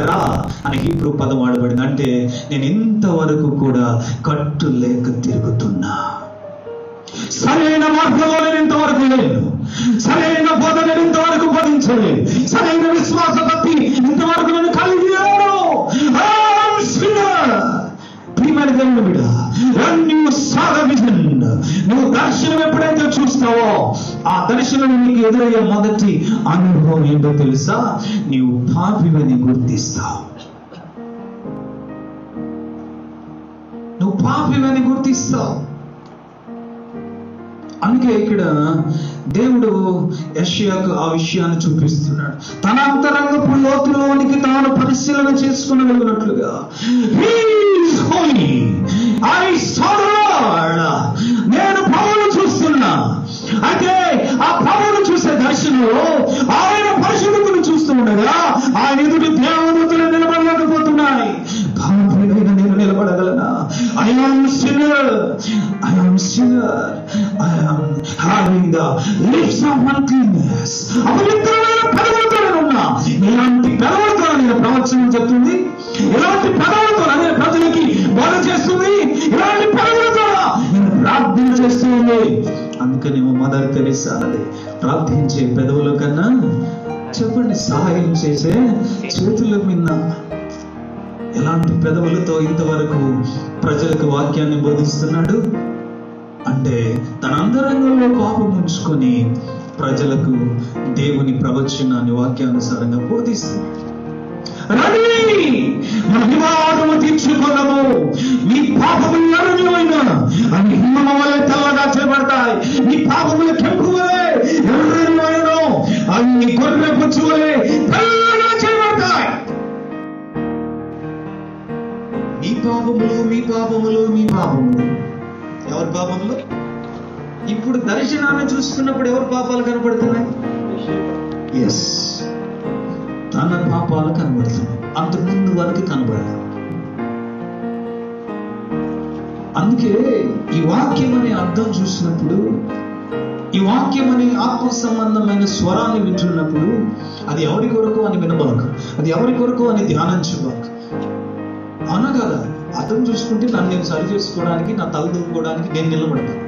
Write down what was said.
హెరా అని హీబ్రూ పదం వాడబడింది. అంటే నేను ఇంతవరకు కూడా కట్టు లేక తిరుగుతున్నా, సరైన మార్గంలో నేను ఇంతవరకు లేను, సరైన బోధ నేను ఇంతవరకు బోధించలేదు, సరైన విశ్వాస భక్తి ఇంతవరకు నేను కలిగి లేను. నువ్వు దర్శనం ఎప్పుడైతే చూస్తావో ఆ దర్శనం నీకు ఎదురయ్యే మొదటి అనుభవం ఏంటో తెలుసా? నీవు పాపివని గుర్తిస్తావు. నువ్వు పాపివని గుర్తిస్తావు. అందుకే ఇక్కడ దేవుడు యెషయాకు ఆ విషయాన్ని చూపిస్తున్నాడు. తన అంతరంగపు లోతులోనికి తాను పరిశీలన చేసుకునగలిగినట్లుగా నేను ప్రభువును చూస్తున్నా. అయితే ఆ ప్రభువును చూసే దర్శనంలో ఆయన పరిశుద్ధతను చూస్తూ ఉండగా ఆయన ఎదుటి దేవదూతలు నిలబడలేకపోతున్నాయి. పాపినైన నేను నిలబడగలనా? I am sinner, I am sinner, I am having the lips of uncleanness. అపవిత్రమైన పెదవులతో నేనున్నా. ఇలాంటి పెదవులతో నేను ప్రవచనం చెప్తుంది, ఇలాంటి పెదవులతో నేను ప్రజలకి బోధ చేస్తుంది, ఇలాంటి పెదవులతో నేను ప్రార్థన చేస్తుంది. అందుకనేమో మదర్ తెరెసా ప్రార్థించే పెదవుల కన్నా చెప్పండి సహాయం చేసే చేతుల మీద. ఎలాంటి పెదవులతో ఇంతవరకు ప్రజలకు వాక్యాన్ని బోధిస్తున్నాడు అంటే తన అంతరంగంలో పాపం ఉంచుకొని ప్రజలకు దేవుని ప్రవచనాన్ని వాక్యానుసారంగా బోధిస్తున్నాడు. మన వివాదము తీర్చుకున్నాము. మీ పాపములు అరుణ్యమైన అన్ని హిమమ వలె తెల్లగా చేయబడతాయి. మీ పాపములు కెంపు వలె ఎర్రనివైన అన్ని గొర్రె పుచ్చు వలె తెల్లగా చేయబడతాయి. మీ పాపములు మీ పాపములు మీ పాపములు. ఎవరి పాపములు? ఇప్పుడు దర్శనాన్ని చూసుకున్నప్పుడు ఎవరి పాపాలు కనబడుతున్నాయి? ఎస్, తన పాపాలు కనబడుతున్నాయి. అంతకు ముందు వరకు కనబడలేదు. అందుకే ఈ వాక్యం అనే అర్థం చూసినప్పుడు, ఈ వాక్యం అనే ఆత్మ సంబంధమైన స్వరాన్ని వింటున్నప్పుడు అది ఎవరి కొరకు అని వినబాక, అది ఎవరి కొరకు అని ధ్యానించబాక. అవునా కదా? అర్థం చూసుకుంటే నన్ను నేను సరి చేసుకోవడానికి, నా తల దూపుకోవడానికి నేను నిలబడతాను.